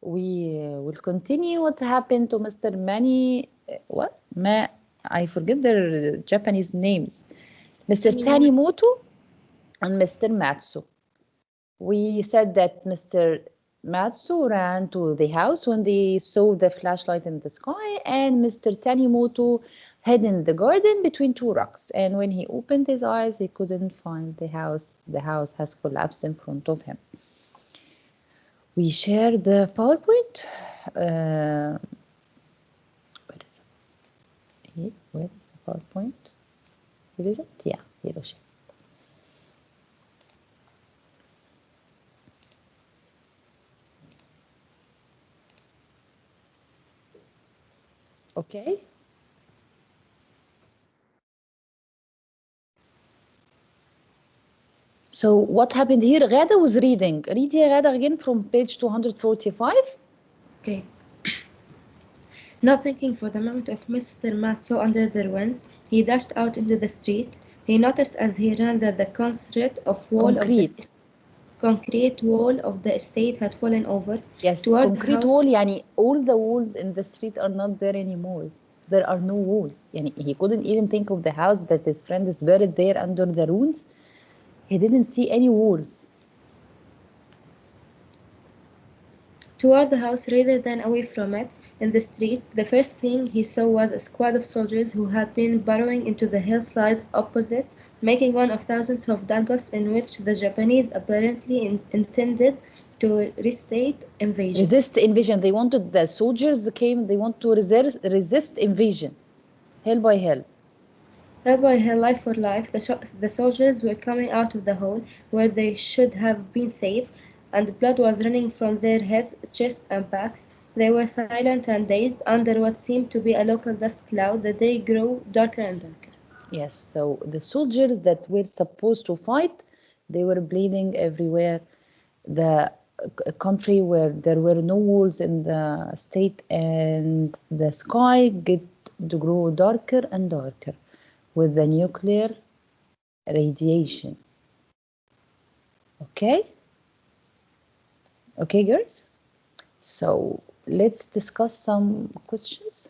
we will continue what happened to Mr. Mani. What? I forget their Japanese names. Mr. Tanimoto and Mr. Matsu. We said that Mr. Matsu ran to the house when they saw the flashlight in the sky, and Mr. Tanimoto hid in the garden between two rocks. And when he opened his eyes, he couldn't find the house. The house has collapsed in front of him. We share the PowerPoint. Where is it? Where is the PowerPoint? Where is it? Yeah, Hiroshima. Okay. So what happened here? Ghada was reading. Read ya Ghada again from page 245. Okay. Not thinking for the moment of Mr. Matsu under their wings, he dashed out into the street. He noticed as he ran that the concrete wall of the estate had fallen over. Yes, toward concrete the house. wall, يعني all the walls in the street are not there anymore. There are no walls. يعني he couldn't even think of the house that his friend is buried there under the ruins. He didn't see any walls. Toward the house rather than away from it. In the street, the first thing he saw was a squad of soldiers who had been burrowing into the hillside opposite, making one of thousands of dugouts in which the Japanese apparently intended to resist invasion. They wanted, the soldiers came, they want to resist invasion. Hell by hell. Hell by hell, life for life, the soldiers were coming out of the hole where they should have been safe, and blood was running from their heads, chests, and backs. They were silent and dazed under what seemed to be a local dust cloud. The day grew darker and darker. Yes, so the soldiers that were supposed to fight, they were bleeding everywhere. The country where there were no walls in the state, and the sky get to grow darker and darker with the nuclear radiation. Okay? Okay, girls? So let's discuss some questions.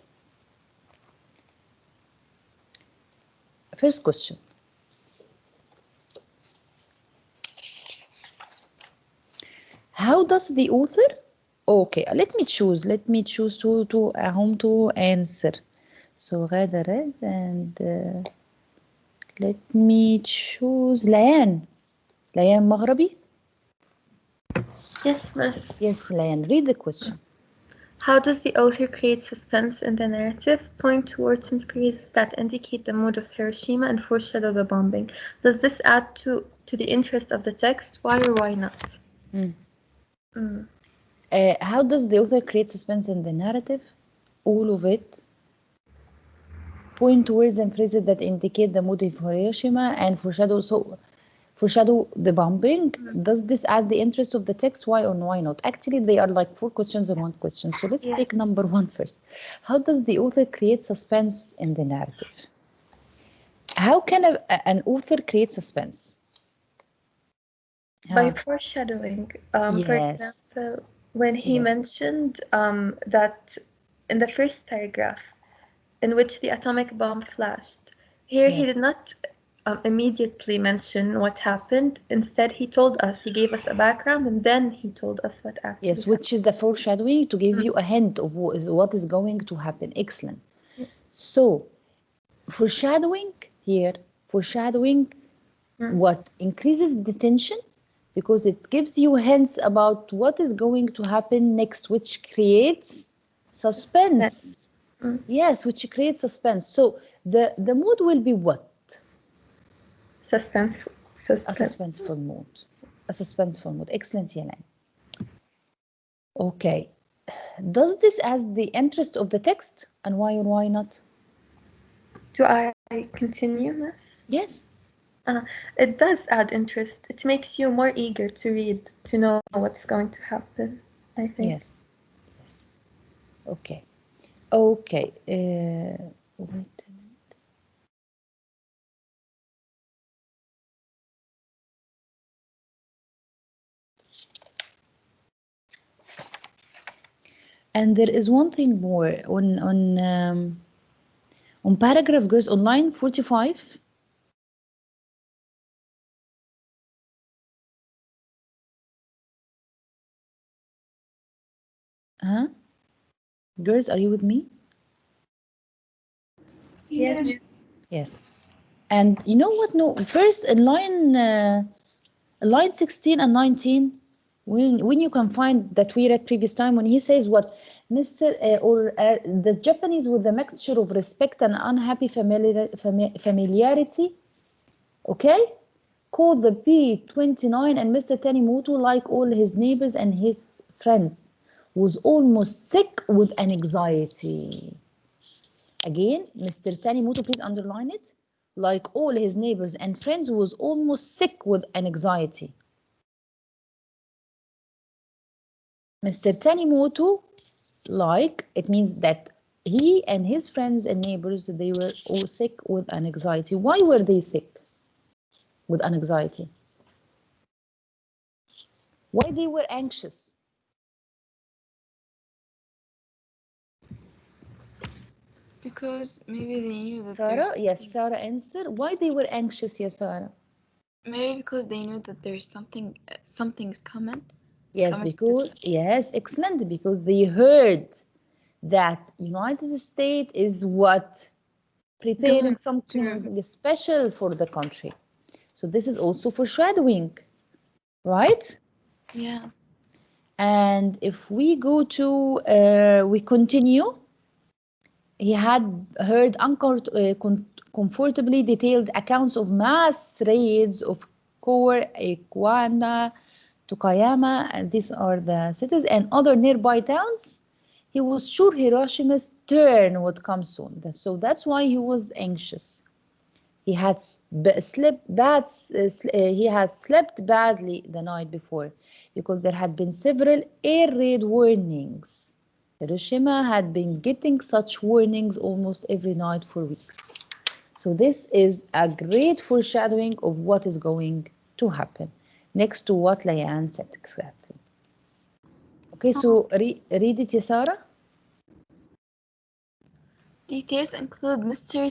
First question. How does the author, okay, let me choose to answer. So Ghada read, and let me choose Layan Maghrabi. Yes, Miss. Yes, Layan, read the question. How does the author create suspense in the narrative? Point to words and phrases that indicate the mood of Hiroshima and foreshadow the bombing. Does this add to the interest of the text? Why or why not? How does the author create suspense in the narrative? All of it. Point to words and phrases that indicate the mood of Hiroshima and foreshadow the bombing. Does this add the interest of the text? Why or why not? Actually, they are like 4 questions in 1 question. So let's take number 1 first. How does the author create suspense in the narrative? How can an author create suspense? By foreshadowing. For example, when he mentioned that in the first paragraph in which the atomic bomb flashed, here he did not immediately mention what happened. Instead, he told us, he gave us a background, and then he told us what actually happened. Which is the foreshadowing, to give you a hint of what is going to happen. Excellent. So, foreshadowing here, what increases the tension, because it gives you hints about what is going to happen next, which creates suspense. Yes, which creates suspense. So the mood will be what? Suspenseful. A suspenseful mood. A suspenseful mood. Excellent, Yalan. Okay. Does this add the interest of the text, and why or why not? Do I continue, Miss? Yes. It does add interest. It makes you more eager to read, to know what's going to happen, I think. Yes. Okay. Wait a minute. And there is one thing more on paragraph, girls, on line 45. Huh? Girls, are you with me? Yes. Yes. And you know what? No, first in line 16 and 19, when you can find that we read previous time, when he says what the Japanese with the mixture of respect and unhappy familiarity, okay, called the P-29 and Mr. Tanimoto, like all his neighbors and his friends, was almost sick with an anxiety. Again, Mr. Tanimoto, please underline it. Like all his neighbors and friends, was almost sick with an anxiety. Mr. Tanimoto, like, it means that he and his friends and neighbors, they were all sick with an anxiety. Why were they sick with an anxiety? Why they were anxious? Because maybe they knew that Sarah, yes, Sarah answer. Why they were anxious, yes, Sarah? Maybe because they knew that there's something's coming. Yes, because, yes, excellent, because they heard that United States is what? Preparing something special for the country. So this is also foreshadowing, right? Yeah. And if we go to, we continue, he had heard comfortably detailed accounts of mass raids of Kor, Ikwana, Tokayama, and these are the cities, and other nearby towns. He was sure Hiroshima's turn would come soon. So that's why he was anxious. He had slept badly the night before because there had been several air raid warnings. Hiroshima had been getting such warnings almost every night for weeks. So this is a great foreshadowing of what is going to happen, next to what Layan said exactly. Okay, so read it, Yasara. Details include Mr.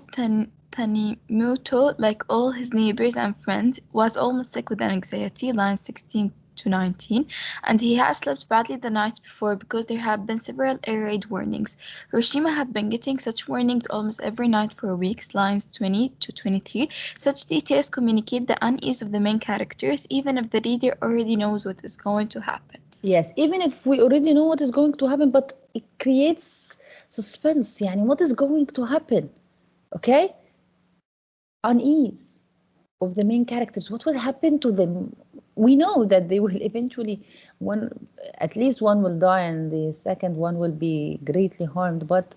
Tanimoto, like all his neighbors and friends, was almost sick with anxiety, lines 16 to 19, and he had slept badly the night before because there had been several air raid warnings. Hiroshima had been getting such warnings almost every night for weeks, lines 20 to 23. Such details communicate the unease of the main characters, even if the reader already knows what is going to happen. Yes, even if we already know what is going to happen, but it creates suspense. يعني what is going to happen? Okay? Unease of the main characters. What will happen to them? We know that they will eventually, at least one will die and the second one will be greatly harmed, but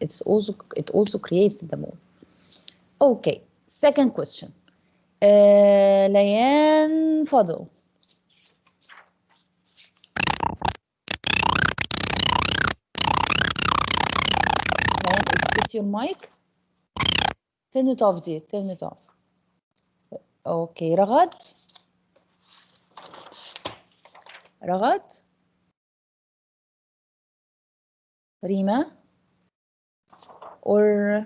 it also creates the mood. Okay, second question. Layan Fadl. It's your mic. Turn it off, dear. Turn it off. Okay, Ragad. Ragad. Rima. Or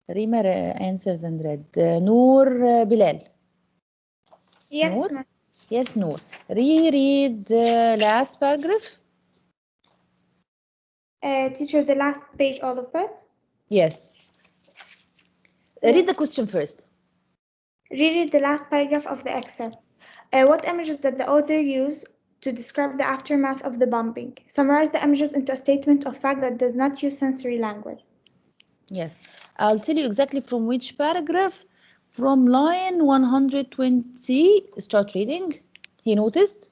Rima answered and read. Noor Bilal. Yes, Noor? Yes, Noor. Reread the last paragraph. Teacher, the last page, all of it? Yes. Read the question first. Reread the last paragraph of the Excel. What images did the author use to describe the aftermath of the bombing? Summarize the images into a statement of fact that does not use sensory language. Yes. I'll tell you exactly from which paragraph. From line 120, start reading. He noticed.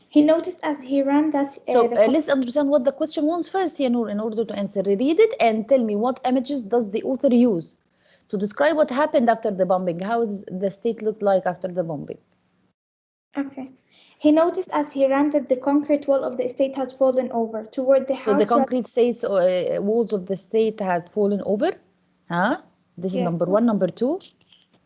He noticed as he ran that... So let's understand what the question wants first, Yanur, in order to answer. Read it and tell me what images does the author use to describe what happened after the bombing. How does the state look like after the bombing? Okay. He noticed as he ran that the concrete wall of the estate has fallen over toward the house. So the concrete walls of the state had fallen over? Huh? This is Yes. number one. Number two?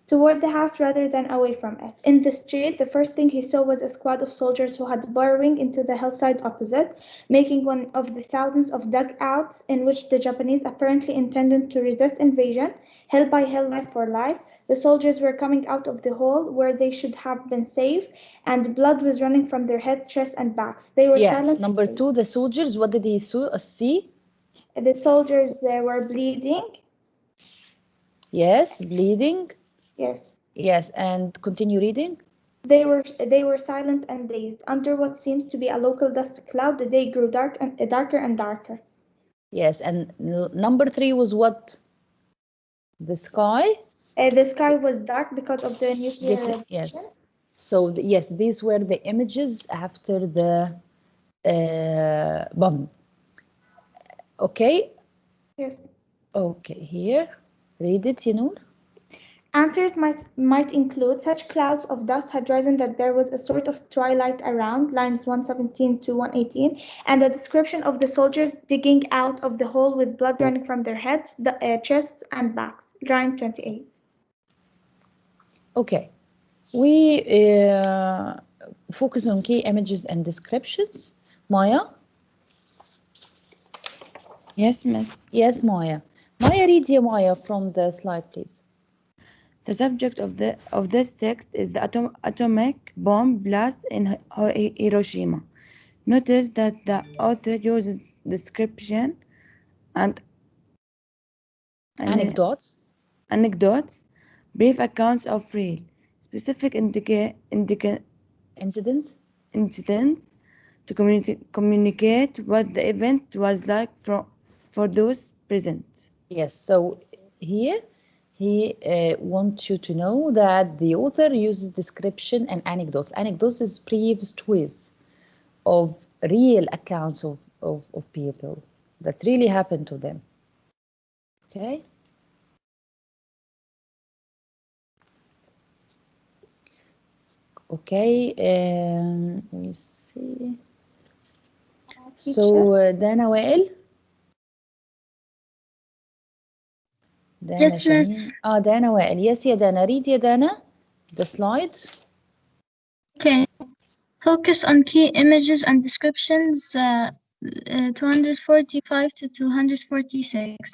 toward the house rather than away from it. In the street, the first thing he saw was a squad of soldiers who had burrowing into the hillside opposite, making one of the thousands of dugouts in which the Japanese apparently intended to resist invasion. Hill by hill, life for life, the soldiers were coming out of the hole where they should have been safe, and blood was running from their head, chest, and backs. They were silent. Number 2, the soldiers, what did he see? The soldiers were bleeding. Yes, bleeding. Yes. Yes, and continue reading. They were silent and dazed. Under what seemed to be a local dust cloud, the day grew darker and darker. Yes, and number 3 was what? The sky? The sky was dark because of the nuclear reactions. Yes. So, yes, these were the images after the bomb. Okay? Yes. Okay, here. Read it, Noor. Answers might include such clouds of dust had risen that there was a sort of twilight around, lines 117 to 118, and a description of the soldiers digging out of the hole with blood running from their heads, chests, and backs, line 28. Okay. We focus on key images and descriptions. Maya? Yes, miss. Yes, Maya. Maya, read your Maya from the slide, please. The subject of this text is the atomic bomb blast in Hiroshima. Notice that the author uses description and Anecdotes, brief accounts of real, specific incidents to communicate what the event was like for those present. Yes, so here he wants you to know that the author uses description and anecdotes. Anecdotes is brief stories of real accounts of people that really happened to them. Okay. Okay, let me see. So Dana Wael. Yes, miss. Dana Wael. Yes, ya Dana. Read ya Dana the slide. Okay. Focus on key images and descriptions 245 to 246.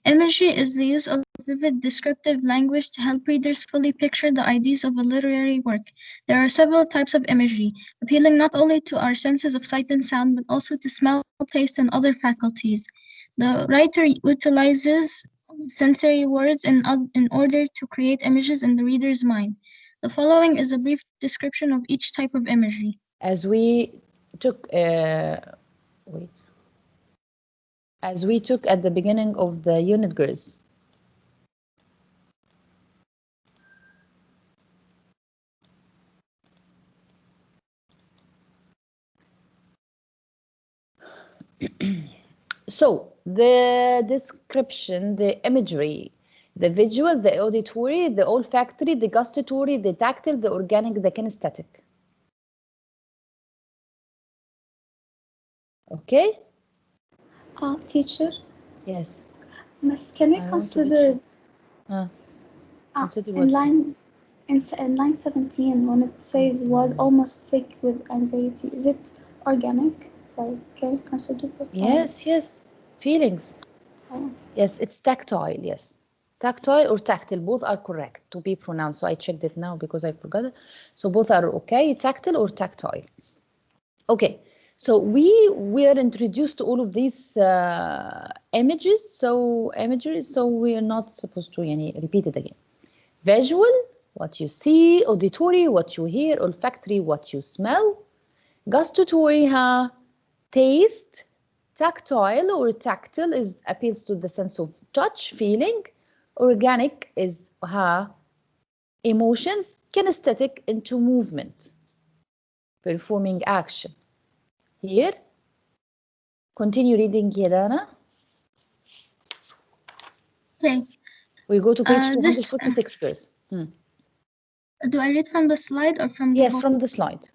Imagery is the use of vivid descriptive language to help readers fully picture the ideas of a literary work. There are several types of imagery, appealing not only to our senses of sight and sound, but also to smell, taste, and other faculties. The writer utilizes sensory words in order to create images in the reader's mind. The following is a brief description of each type of imagery. As we took at the beginning of the unit, girls. So the description, the imagery, the visual, the auditory, the olfactory, the gustatory, the tactile, the organic, the kinesthetic. Okay? Teacher? Yes. Miss, can we consider in line 17 when it says was almost sick with anxiety? Is it organic? Like, can we consider that? Yes. Feelings. Yes, it's tactile, yes. Tactile or tactile, both are correct to be pronounced. So I checked it now because I forgot it. So both are okay, tactile or tactile. Okay, so we are introduced to all of these images, so we are not supposed to repeat it again. Visual, what you see. Auditory, what you hear. Olfactory, what you smell. Gustatory, taste. Tactile or tactile appeals to the sense of touch, feeling. Organic is emotions. Kinesthetic, into movement, performing action. Here, continue reading, Yedana. Okay. We go to page 246, girls. Do I read from the slide or from the Yes, from the slide.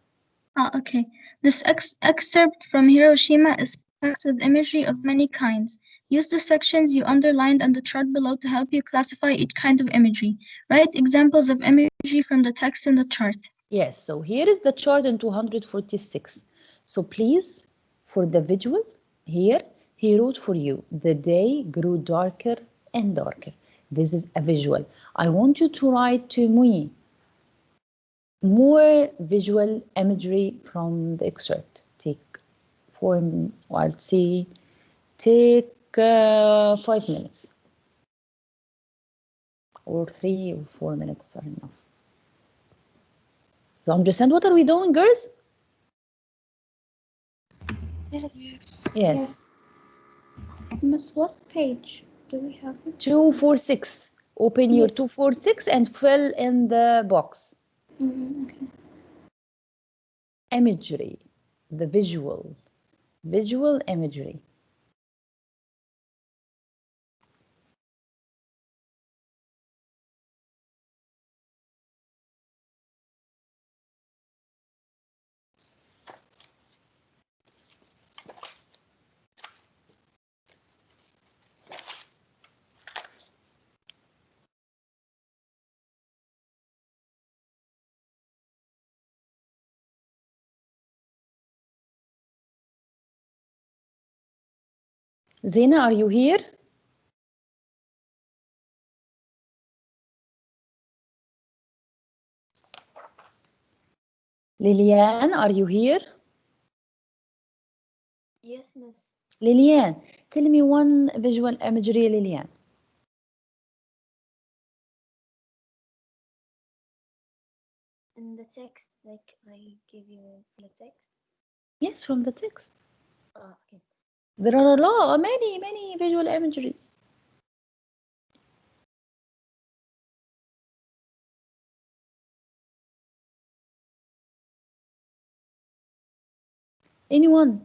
Okay. This excerpt from Hiroshima is packed with imagery of many kinds. Use the sections you underlined on the chart below to help you classify each kind of imagery. Write examples of imagery from the text in the chart. Yes, so here is the chart in 246. So please, for the visual, here, he wrote for you, the day grew darker and darker. This is a visual. I want you to write to me more visual imagery from the excerpt. Take 5 minutes. Or 3 or 4 minutes are enough. You understand what are we doing, girls? Yes. Miss, what page do we have? 246. Open your 246 and fill in the box. Okay. Imagery, the visual imagery. Zena, are you here? Liliane, are you here? Yes, Miss. Liliane, tell me one visual imagery, Liliane. In the text, like I give you the text? Yes, from the text. Oh, okay. There are a lot, many visual imageries. Anyone?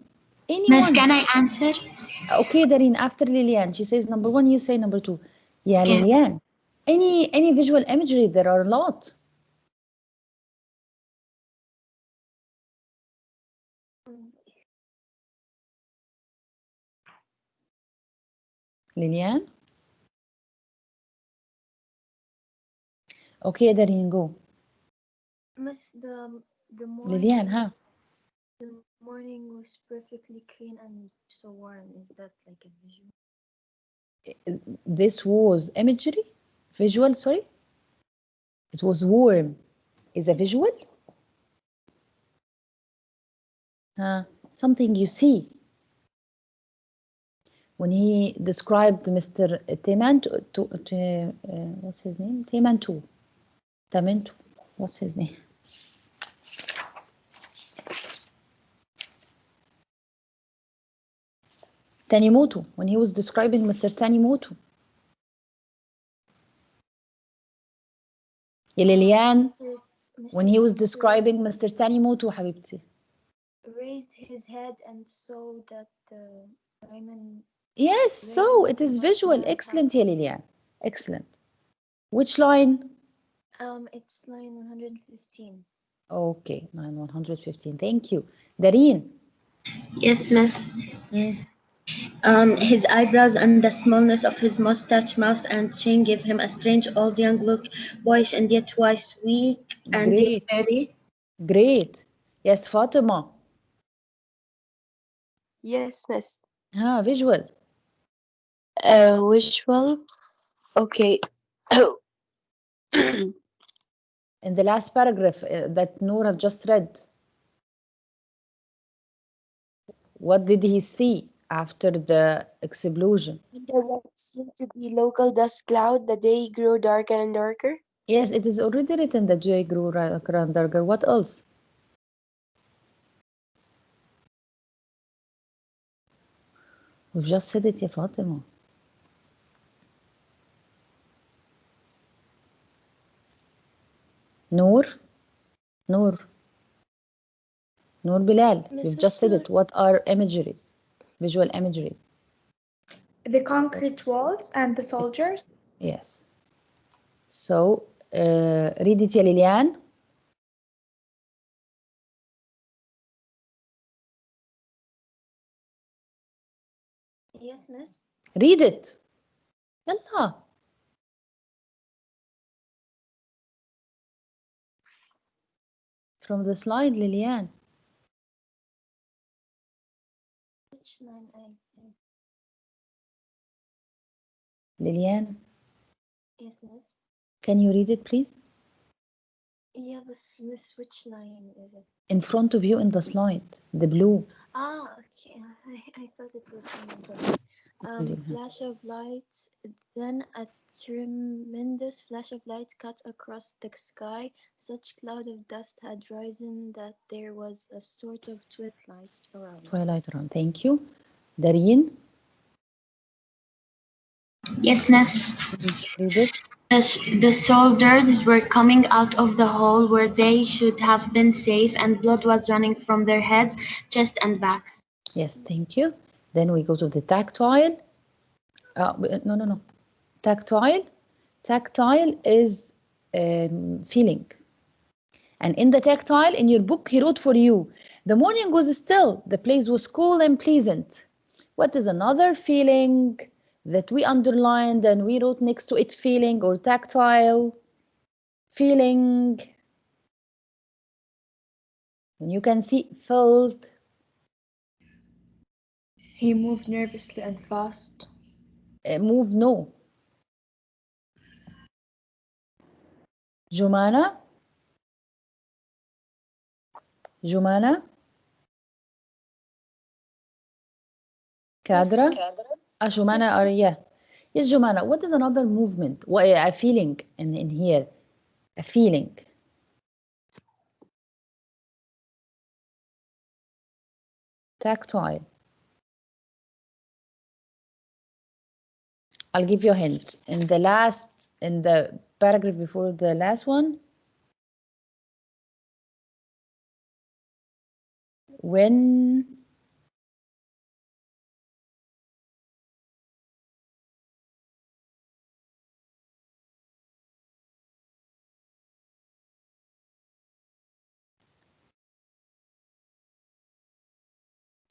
Miss, can I answer? Okay, Dareen, after Liliane, she says number 1, you say number 2. Yeah, Liliane. Any visual imagery, there are a lot. Liliane? Okay, Dareen, go. Miss, the Liliane, huh? The morning was perfectly clean and so warm. Is that like a visual? This was imagery? Visual, sorry? It was warm. Is a visual? Something you see. When he described Mr. what's his name? Temantu. What's his name? Tanimoto. When he was describing Mr. Tanimoto. يا ليليان, when he was describing Mr. Tanimoto, حبيبتي. Raised his head and saw that Raymond. Yes, so it is visual. Excellent, يا ليليان. Excellent. Which line? It's line 115. Okay, line 115. Thank you. Dareen. Yes, Miss. His eyebrows and the smallness of his mustache, mouth, and chin give him a strange old young look, boyish and yet twice weak and yet very. Great. Yes, Fatima. Yes, Miss. Visual. Visual. Okay. Oh. In the last paragraph that Noor have just read. What did he see after the explosion? Under what seemed to be local dust cloud, the day grew darker and darker. Yes, it is already written that day grew darker and darker. What else? We've just said it, ya Fatima. Noor Bilal, you've just said it. What are imageries? Visual imageries. The concrete walls and the soldiers. Yes. So, read it, ya Liliane. Yes, Miss. Read it. يلا. From the slide, Liliane. Which line I think? Liliane, Yes, miss. can you read it, please? Yeah, but miss, which line is it? In front of you in the slide, the blue. Ah, okay. I thought it was on the flash of light. Then a tremendous flash of light cut across the sky. Such cloud of dust had risen that there was a sort of twilight around. Twilight around. Thank you. Dareen, Yes, Miss. read it. The soldiers were coming out of the hole where they should have been safe, and blood was running from their heads, chest, and backs. Yes, thank you. Then we go to the tactile. No. Tactile. Tactile is feeling. And in the tactile, in your book, he wrote for you, the morning was still, the place was cool and pleasant. What is another feeling that we underlined and we wrote next to it, feeling or tactile? Feeling. And you can see felt. He moved nervously and fast. Move, no. Jumana? Jumana? Kadra? Jumana, yeah. Yes, Jumana, what is another movement? What a feeling in here? A feeling. Tactile. I'll give you a hint. In the paragraph before the last one, when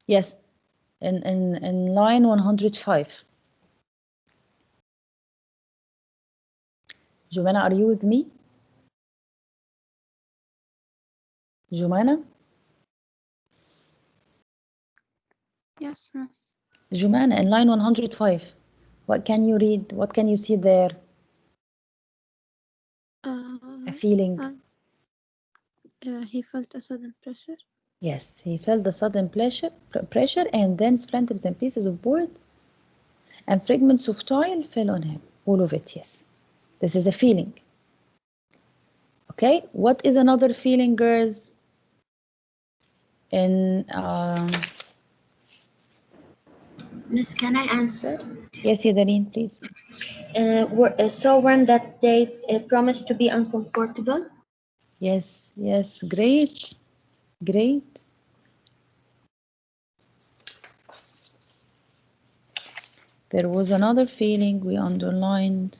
yes, in line 105. Jumana, are you with me? Jumana? Yes, miss. Jumana, in line 105. What can you read? What can you see there? A feeling. He felt a sudden pressure. Yes, he felt the sudden pressure and then splinters and pieces of board and fragments of tile fell on him. All of it, yes. This is a feeling. Okay, what is another feeling, girls? In Miss, can I answer? yes, Yadareen, please. So when that they promised to be uncomfortable. Yes, great. There was another feeling we underlined.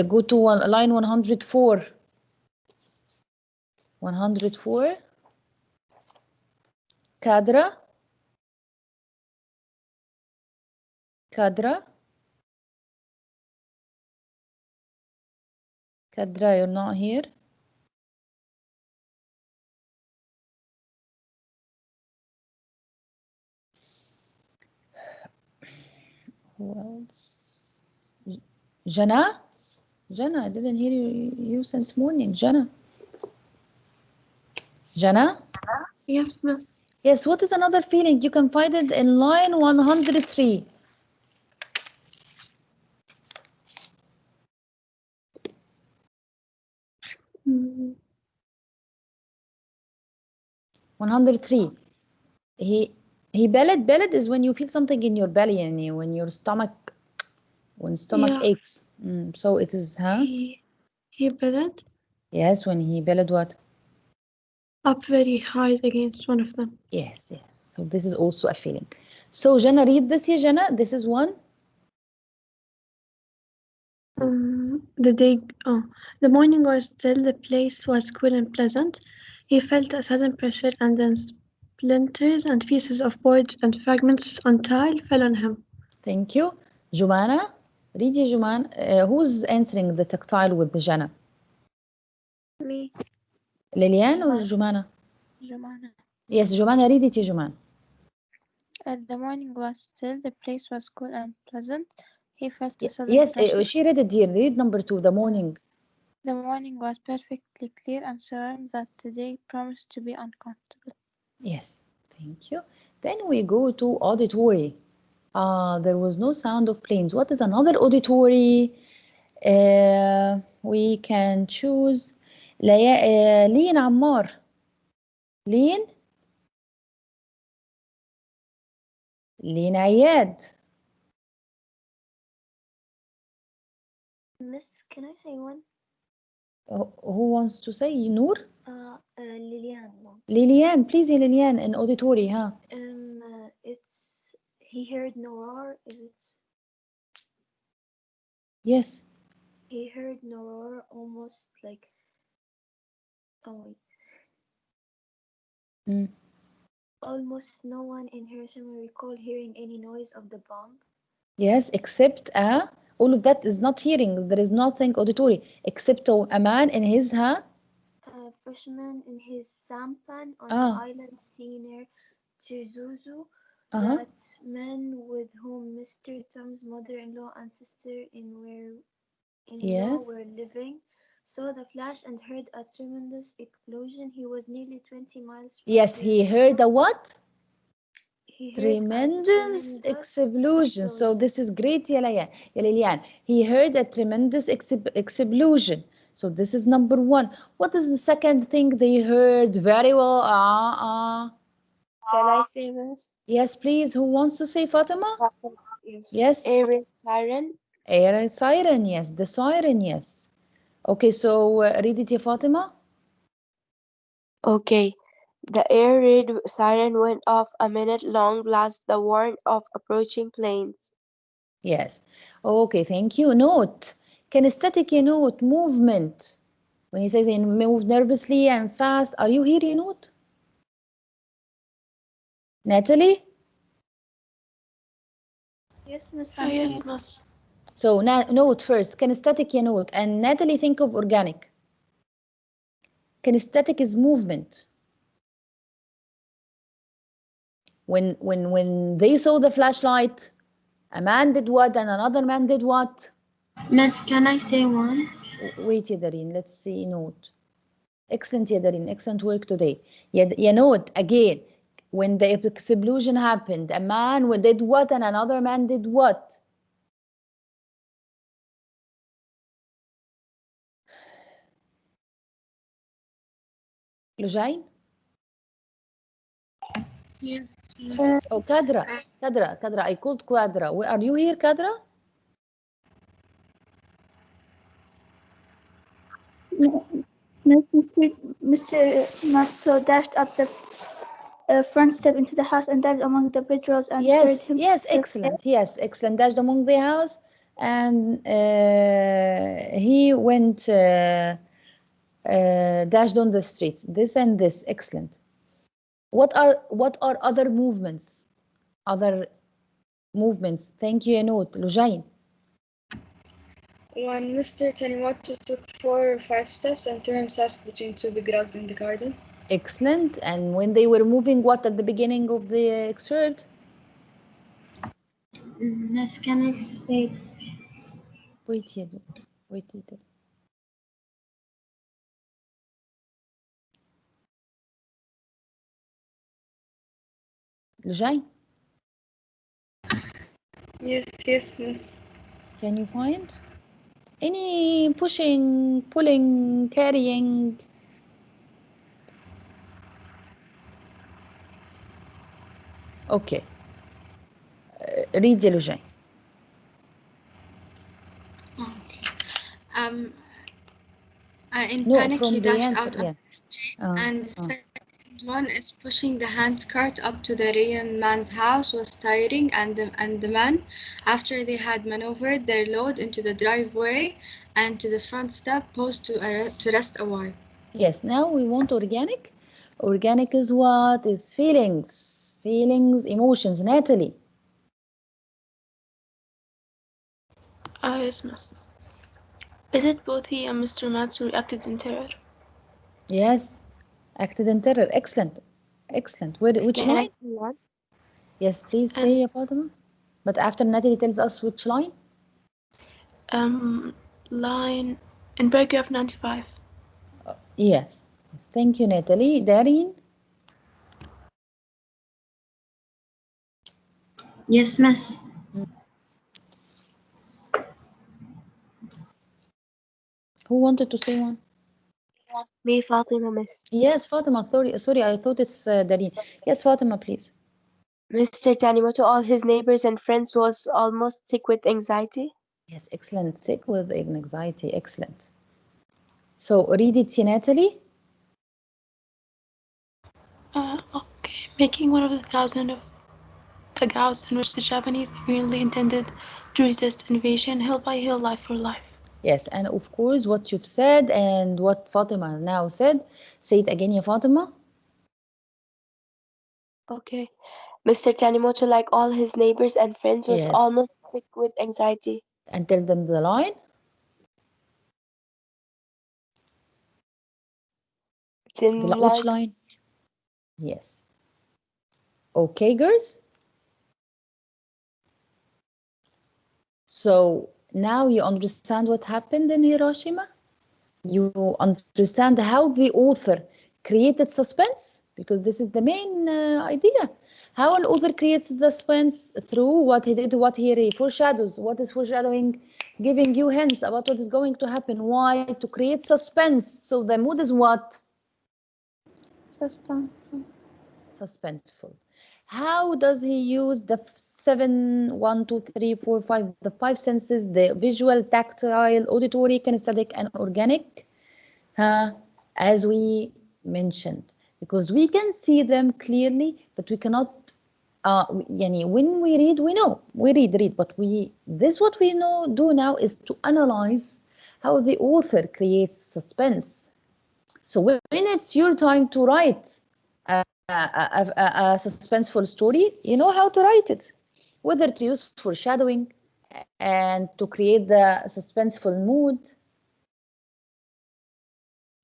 Go to line 104. 104. Kadra? Kadra, you're not here. Who else? Jana? Jana, I didn't hear you since morning. Jana? Yes, miss. Yes, what is another feeling? You can find it in line 103. Mm. 103. He bellied is when you feel something in your belly and when your stomach aches. So it is, huh? He bellied? Yes, when he bellied what? Up very high against one of them. Yes. So this is also a feeling. So Jana, read this here, Jana. This is one. The morning was still, the place was cool and pleasant. He felt a sudden pressure and then splinters and pieces of board and fragments on tile fell on him. Thank you. Jumana, read يا Juman. Who's answering the tactile with the Jana? Me. Lilian or Jumana? Jumana. Yes, Jumana, read it يا Juman. The morning was still, the place was cool and pleasant. He felt a sudden Yes, pressure. she read it, dear. Read number 2, the morning. The morning was perfectly clear and showing that the day promised to be uncomfortable. Yes, thank you. Then we go to auditory. There was no sound of planes. What is another auditory? We can choose لين عمار. لين عياد. Miss, can I say one? Who wants to say? Noor? Lilian. Lilian, please, Lilian, in auditory, huh? It's he heard no roar. Is it? Yes. He heard no roar, almost like. Oh wait. Almost no one in Hiroshima recalled hearing any noise of the bomb. Yes, except all of that is not hearing. There is nothing auditory except a man in his A freshman in his sampan on the island sea near Chizuzu. That man with whom Mr. Tom's mother-in-law and sister-in-law were living saw the flash and heard a tremendous explosion. He was nearly 20 miles from he heard a what? He heard tremendous explosion. So this is great, Lilian. He heard a tremendous explosion. So this is number 1. What is the second thing they heard very well? Can I say this? Yes, please. Who wants to say, Fatima? Yes. Air raid siren. Air raid siren, yes. The siren, yes. Okay, so read it, Fatima. Okay. The air raid siren went off a minute-long blast, the warn of approaching planes. Yes. Okay, thank you. Note. Kinesthetic note, movement. When he says he moved nervously and fast, are you here, note? Natalie? Yes, Miss. Yes, Miss. So note first, kinesthetic note, and Natalie, think of organic. Kinesthetic is movement. When they saw the flashlight, a man did what and another man did what? Miss, can I say one? Wait, Yadarine, let's see note. Excellent, Yadarine, excellent work today. Note again, when the explosion happened, a man did what and another man did what? Lujain? Yes. Oh, Kadra, I called Quadra. Are you here, Kadra? Mr. Matzo dashed up the front step into the house and dived among the bedrolls and heard him. Yes, excellent. Yes, excellent. Dashed among the house, and he went dashed on the streets. This and this, excellent. What are other movements? Other movements. Thank you, Anout. Lujain. When Mr. Tanimoto took 4 or 5 steps and threw himself between 2 big rocks in the garden. Excellent. And when they were moving, what at the beginning of the excerpt? Miss, can I say this? Wait. Lujain? Yes, Miss. Can you find any pushing, pulling, carrying? Okay. Read the Lujain. Okay. In No, panic, from he the dashed answer, out yeah. of the street, and the second one is pushing the hand cart up to the Ryan man's house was tiring, and the man, after they had maneuvered their load into the driveway and to the front step, paused to rest a while. Yes, now we want organic. Organic is what? Is feelings. Feelings, emotions. Natalie. Yes, miss. Is it both he and Mr. Matsu reacted in terror? Yes. Acted in terror. Excellent. Excellent. Which line? Yes, please say, Fatima. But after Natalie tells us which line? Line in paragraph 95. Yes. Thank you, Natalie. Dareen? Yes, miss. Who wanted to say one? Me, Fatima, miss. Yes, Fatima. Sorry, I thought it's Dareen. Yes, Fatima, please. Mr. Tanimoto, all his neighbors and friends was almost sick with anxiety. Yes, excellent. Sick with anxiety. Excellent. So read it, Natalie. Okay. Making one of the thousand of dugouts in which the Japanese apparently intended to resist invasion, hill by hill, life for life. Yes, and of course what you've said and what Fatima now said. Say it again, ya Fatima. Okay. Mr. Tanimoto, like all his neighbors and friends, was Yes. almost sick with anxiety. And tell them the line. It's in Which line? Yes. Okay, girls. So now you understand what happened in Hiroshima? You understand how the author created suspense? Because this is the main idea. How an author creates the suspense through what he did, what he foreshadows. What is foreshadowing? Giving you hints about what is going to happen. Why? To create suspense. So the mood is what? Suspenseful. Suspenseful. How does he use the 7, 1, 2, 3, 4, 5, the 5 senses, the visual, tactile, auditory, kinesthetic, and organic? As we mentioned, because we can see them clearly, but we cannot. When we read, we know we read, but this what we do now is to analyze how the author creates suspense. So when it's your time to write a suspenseful story, you know how to write it, whether to use foreshadowing and to create the suspenseful mood.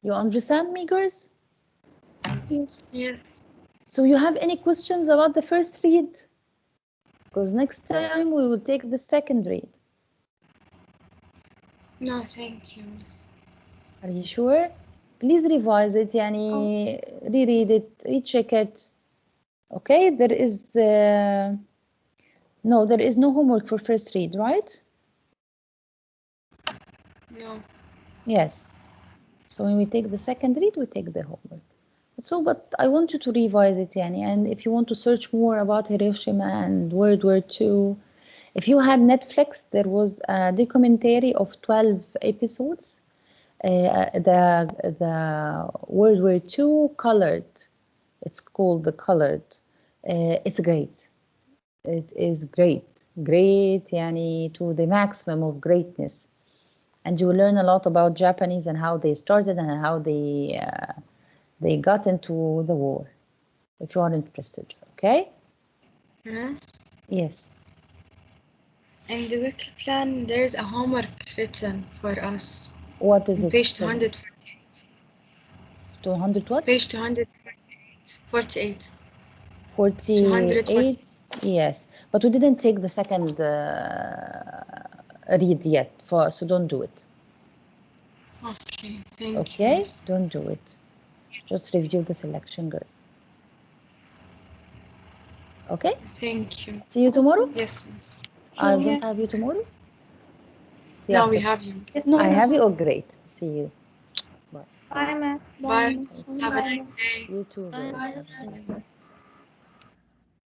You understand me, girls? Yes. Yes. So you have any questions about the first read? Because next time we will take the second read. No, thank you. Are you sure? Please revise it, reread it, recheck it. Okay, there is no homework for first read, right? No. Yes. So when we take the second read, we take the homework. But I want you to revise it, and if you want to search more about Hiroshima and World War II, if you had Netflix, there was a documentary of 12 episodes. The World War II colored. It's called The Colored. It's great. It is great, to the maximum of greatness. And you will learn a lot about Japanese and how they started and how they got into the war. If you are interested, okay? Yes. Yes. In the weekly plan, there's a homework written for us. What is it? Page 248. 200 what? Page 248. 48. 48. Yes, but we didn't take the second read yet, so don't do it. Okay, thank you. Okay, don't do it. Just review the selection, girls. Okay? Thank you. See you tomorrow? Yes, miss. I don't have you tomorrow? See you No, after. we have you. Yes, I have you? Oh, great. See you. Bye, Matt. Bye. Bye. Have a nice day. You too, girls. Bye.